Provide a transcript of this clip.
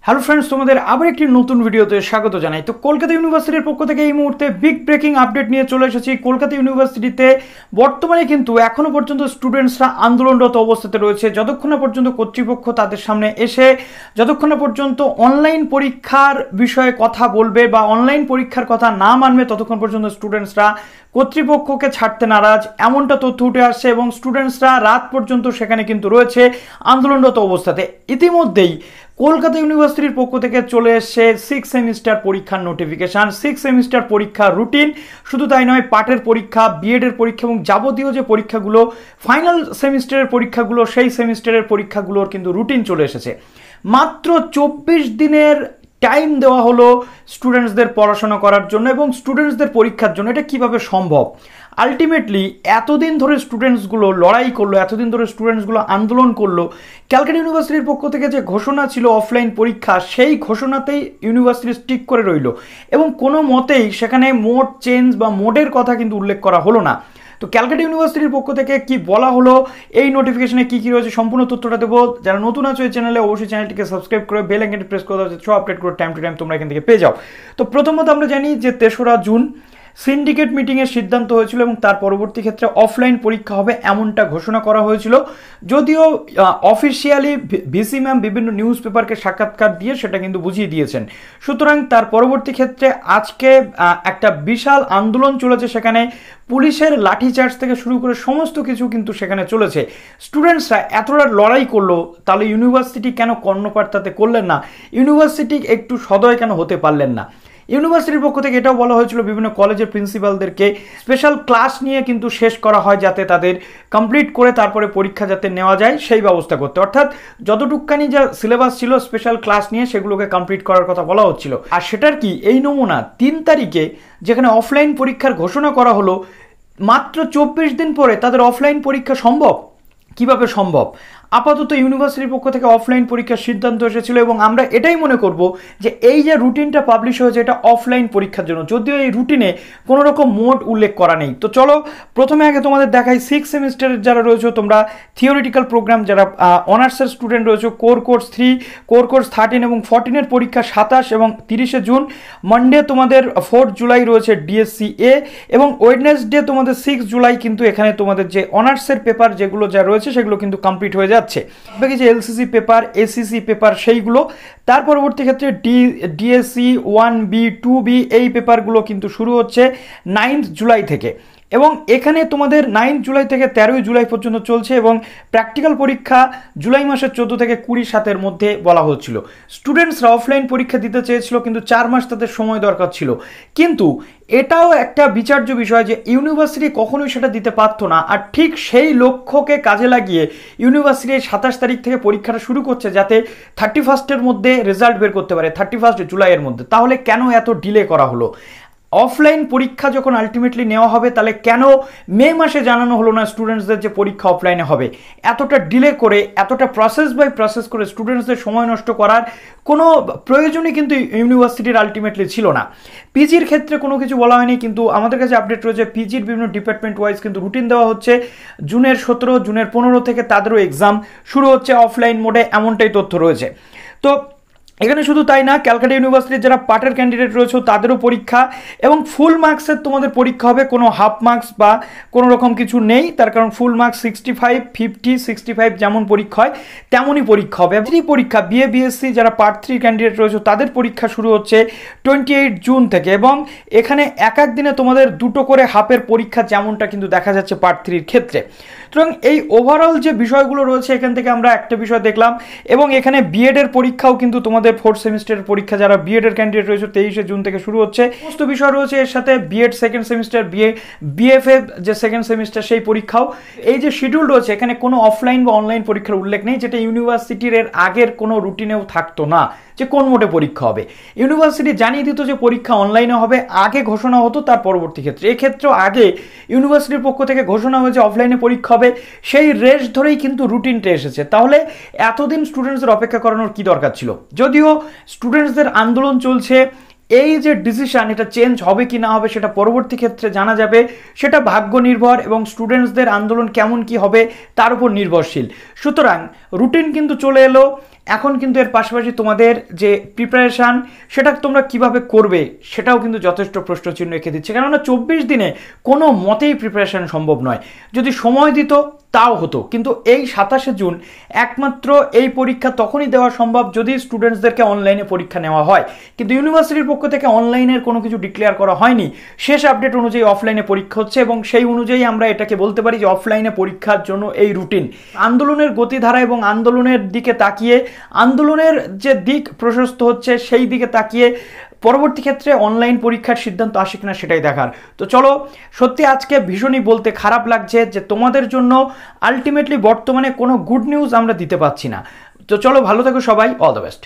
Hello friends, তোমাদের আবার একটি নতুন ভিডিওতে স্বাগত জানাই। তো কলকাতা ইউনিভার্সিটির পক্ষ থেকে এই মুহূর্তে বিগ ব্রেকিং আপডেট নিয়ে চলে এসেছি। কলকাতা ইউনিভার্সিটিতে বর্তমানে কিন্তু এখনো পর্যন্ত স্টুডেন্টসরা আন্দোলনরত অবস্থাতে রয়েছে, যতক্ষণ না পর্যন্ত কর্তৃপক্ষ তাদের সামনে এসে যতক্ষণ না পর্যন্ত অনলাইন পরীক্ষার বিষয়ে কথা বলবে বা অনলাইন পরীক্ষার কথা না মানবে, ততক্ষণ পর্যন্ত স্টুডেন্টসরা কর্তৃপক্ষকে ছাড়তে নারাজ, এমনটা তথ্য উঠে আসছে। এবং স্টুডেন্টসরা রাত পর্যন্ত সেখানে কিন্তু রয়েছে আন্দোলনরত অবস্থাতে। ইতিমধ্যেই কলকাতা ইউনিভার্সিটির পক্ষ থেকে চলে এসছে 6 সেমিস্টার পরীক্ষার নোটিফিকেশন, 6 সেমিস্টার পরীক্ষার রুটিন। শুধু তাই নয়, পাটের পরীক্ষা, বিএডের পরীক্ষা এবং যাবতীয় যে পরীক্ষাগুলো, ফাইনাল সেমিস্টারের পরীক্ষাগুলো, সেই সেমিস্টারের পরীক্ষাগুলোর কিন্তু রুটিন চলে এসেছে। মাত্র 24 দিনের টাইম দেওয়া হলো স্টুডেন্টসদের পড়াশোনা করার জন্য এবং স্টুডেন্টসদের পরীক্ষার জন্য। এটা কিভাবে সম্ভব? আলটিমেটলি এতদিন ধরে স্টুডেন্টসগুলো লড়াই করলো, এতদিন ধরে স্টুডেন্টসগুলো আন্দোলন করলো। ক্যালকাটা ইউনিভার্সিটির পক্ষ থেকে যে ঘোষণা ছিল অফলাইন পরীক্ষা, সেই ঘোষণাতেই ইউনিভার্সিটি স্টিক করে রইল এবং কোনো মতেই সেখানে মোড চেঞ্জ বা মোডের কথা কিন্তু উল্লেখ করা হলো না। তো ক্যালকাটা ইউনিভার্সিটির পক্ষ থেকে কি বলা হলো, এই নোটিফিকেশনে কি কি রয়েছে, সম্পূর্ণ তথ্যটা দেবো। যারা নতুন আছো এই চ্যানেলে, অবশ্যই চ্যানেলটিকে সাবস্ক্রাইব করে বেল আইকনটি প্রেস করে দাও, সব আপডেট করে টাইম টু টাইম তোমরা এখান থেকে পেয়ে যাও। তো প্রথমত আমরা জানি যে 3রা জুন সিন্ডিকেট মিটিংয়ের সিদ্ধান্ত হয়েছিল এবং তার পরবর্তী ক্ষেত্রে অফলাইন পরীক্ষা হবে এমনটা ঘোষণা করা হয়েছিল। যদিও অফিসিয়ালি ভিসি ম্যাম বিভিন্ন নিউজ পেপারকে সাক্ষাৎকার দিয়ে সেটা কিন্তু বুঝিয়ে দিয়েছেন। সুতরাং তার পরবর্তী ক্ষেত্রে আজকে একটা বিশাল আন্দোলন চলেছে। সেখানে পুলিশের লাঠিচার্জ থেকে শুরু করে সমস্ত কিছু কিন্তু সেখানে চলেছে। স্টুডেন্টসরা এতটা লড়াই করলো, তাহলে ইউনিভার্সিটি কেন কর্ণপাত তাতে করলেন না? ইউনিভার্সিটি একটু সদয় কেন হতে পারলেন না? ইউনিভার্সিটির পক্ষ থেকে এটাও বলা হয়েছিল বিভিন্ন কলেজের প্রিন্সিপালদেরকে স্পেশাল ক্লাস নিয়ে কিন্তু শেষ করা হয়, যাতে তাদের কমপ্লিট করে তারপরে পরীক্ষা যাতে নেওয়া যায় সেই ব্যবস্থা করতে। অর্থাৎ যতটুকখানি যা সিলেবাস ছিল স্পেশাল ক্লাস নিয়ে সেগুলোকে কমপ্লিট করার কথা বলা হচ্ছিল। আর সেটার কি এই নমুনা 3 তারিখে যেখানে অফলাইন পরীক্ষার ঘোষণা করা হলো, মাত্র 24 দিন পরে তাদের অফলাইন পরীক্ষা সম্ভব? কিভাবে সম্ভব? আপাতত ইউনিভার্সিটির পক্ষ থেকে অফলাইন পরীক্ষার সিদ্ধান্ত এসেছিল এবং আমরা এটাই মনে করব যে এই যে রুটিনটা পাবলিশ হয়েছে এটা অফলাইন পরীক্ষার জন্য, যদিও এই রুটিনে কোনো রকম মোড উল্লেখ করা নেই। তো চলো প্রথমে আগে তোমাদের দেখাই 6 সেমিস্টারের যারা রয়েছে তোমরা থিওরিটিক্যাল প্রোগ্রাম, যারা অনার্সের স্টুডেন্ট রয়েছে, কোর কোর্স 3, কোর কোর্স 13 এবং 14-এর পরীক্ষা 27 এবং 30শে জুন। মানডে তোমাদের 4 জুলাই রয়েছে ডিএসসি এ এবং ওয়েডনেসডে তোমাদের 6 জুলাই কিন্তু এখানে তোমাদের যে অনার্সের পেপার যেগুলো যা রয়েছে সেগুলো কিন্তু কমপ্লিট হয়ে যাচ্ছে। বাকি যে এলসিসি পেপার, এসিসি পেপার সেইগুলো। তার পরবর্তী ক্ষেত্রে ডিএসসি 1B 2B এই পেপারগুলো কিন্তু শুরু হচ্ছে 9 জুলাই থেকে এবং এখানে তোমাদের 9 জুলাই থেকে 13 জুলাই পর্যন্ত চলছে এবং প্র্যাকটিক্যাল পরীক্ষা জুলাই মাসের 14 থেকে 27-এর মধ্যে বলা হচ্ছিল। স্টুডেন্টসরা অফলাইন পরীক্ষা দিতে চেয়েছিল কিন্তু 4 মাস তাদের সময় দরকার ছিল। কিন্তু এটাও একটা বিচার্য বিষয় যে ইউনিভার্সিটি কখনোই সেটা দিতে পারতো না। আর ঠিক সেই লক্ষ্যকে কাজে লাগিয়ে ইউনিভার্সিটি 27 তারিখ থেকে পরীক্ষাটা শুরু করছে, যাতে 31-এর মধ্যে রেজাল্ট বের করতে পারে, 31 জুলাইয়ের মধ্যে। তাহলে কেন এত ডিলে করা হলো? অফলাইন পরীক্ষা যখন আলটিমেটলি নেওয়া হবে, তাহলে কেন মে মাসে জানানো হলো না স্টুডেন্টসদের যে পরীক্ষা অফলাইনে হবে? এতটা ডিলে করে, এতটা প্রসেস বাই প্রসেস করে স্টুডেন্টসদের সময় নষ্ট করার কোনো প্রয়োজনই কিন্তু ইউনিভার্সিটির আলটিমেটলি ছিল না। পিজির ক্ষেত্রে কোনো কিছু বলা হয়নি, কিন্তু আমাদের কাছে আপডেট রয়েছে পিজির বিভিন্ন ডিপার্টমেন্ট ওয়াইজ কিন্তু রুটিন দেওয়া হচ্ছে। জুনের 17, জুনের 15 থেকে তাদেরও এক্সাম শুরু হচ্ছে অফলাইন মোডে, এমনটাই তথ্য রয়েছে। তো এখানে শুধু তাই না, ক্যালকাটা ইউনিভার্সিটির যারা পাটের ক্যান্ডিডেট রয়েছে তাদেরও পরীক্ষা এবং ফুল মার্কসের তোমাদের পরীক্ষা হবে, কোনো হাফ মার্কস বা কোনো রকম কিছু নেই। তার কারণ ফুল মার্কস 65, 50, 65 যেমন পরীক্ষা হয় তেমনই পরীক্ষা হবে। এই পরীক্ষা বিএ বিএসসি যারা পার্ট 3 ক্যান্ডিডেট রয়েছে তাদের পরীক্ষা শুরু হচ্ছে 28 জুন থেকে এবং এখানে এক এক দিনে তোমাদের 2টো করে হাফের পরীক্ষা, যেমনটা কিন্তু দেখা যাচ্ছে পার্ট 3-র ক্ষেত্রে। সুতরাং এই ওভারঅল যে বিষয়গুলো রয়েছে এখান থেকে আমরা একটা বিষয় দেখলাম। এবং এখানে বিএডের পরীক্ষাও কিন্তু তোমাদের 4th সেমিস্টারের পরীক্ষা যারা বিএডের ক্যান্ডিডেট রয়েছে 23শে জুন থেকে শুরু হচ্ছে। সমস্ত বিষয় রয়েছে এর সাথে। বিএড সেকেন্ড সেমিস্টার, বিএফএ যে সেকেন্ড সেমিস্টার সেই পরীক্ষাও। এই যে শিডিউল রয়েছে এখানে কোনো অফলাইন বা অনলাইন পরীক্ষার উল্লেখ নেই, যেটা ইউনিভার্সিটির এর আগের কোনো রুটিনেও থাকতো না যে কোন মোডে পরীক্ষা হবে। ইউনিভার্সিটি জানিয়ে দিত যে পরীক্ষা অনলাইনে হবে, আগে ঘোষণা হতো তার পরবর্তী ক্ষেত্রে। এক্ষেত্রেও আগে ইউনিভার্সিটির পক্ষ থেকে ঘোষণা হয়েছে অফলাইনে পরীক্ষা হবে, সেই রেস ধরেই কিন্তু রুটিনটা এসেছে। তাহলে এতদিন স্টুডেন্টসদের অপেক্ষা করানোর কি দরকার ছিল? যদিও স্টুডেন্টসদের আন্দোলন চলছে, এই যে ডিসিশন এটা চেঞ্জ হবে কি না হবে সেটা পরবর্তী ক্ষেত্রে জানা যাবে, সেটা ভাগ্য নির্ভর এবং স্টুডেন্টসদের আন্দোলন কেমন কি হবে তার উপর নির্ভরশীল। সুতরাং রুটিন কিন্তু চলে এলো, এখন কিন্তু এর পাশাপাশি তোমাদের যে প্রিপারেশান সেটা তোমরা কিভাবে করবে সেটাও কিন্তু যথেষ্ট প্রশ্নচিহ্ন রেখে দিচ্ছে, কেননা 24 দিনে কোনো মতেই প্রিপারেশান সম্ভব নয়। যদি সময় দিত তাও হতো, কিন্তু এই 27শে জুন একমাত্র এই পরীক্ষা তখনই দেওয়া সম্ভব যদি স্টুডেন্টসদেরকে অনলাইনে পরীক্ষা নেওয়া হয়, কিন্তু ইউনিভার্সিটির পক্ষ থেকে অনলাইনের কোনো কিছু ডিক্লেয়ার করা হয়নি। শেষ আপডেট অনুযায়ী অফলাইনে পরীক্ষা হচ্ছে এবং সেই অনুযায়ী আমরা এটাকে বলতে পারি যে অফলাইনে পরীক্ষার জন্য এই রুটিন। আন্দোলনের গতিধারা এবং আন্দোলনের দিকে তাকিয়ে, আন্দোলনের যে দিক প্রশস্ত হচ্ছে সেই দিকে তাকিয়ে পরবর্তী ক্ষেত্রে অনলাইন পরীক্ষার সিদ্ধান্ত আসে কিনা সেটাই দেখার। তো চলো, সত্যি আজকে ভীষণই বলতে খারাপ লাগছে যে তোমাদের জন্য আলটিমেটলি বর্তমানে কোনো গুড নিউজ আমরা দিতে পারছি না। তো চলো, ভালো থেকো সবাই, অল দ্য বেস্ট।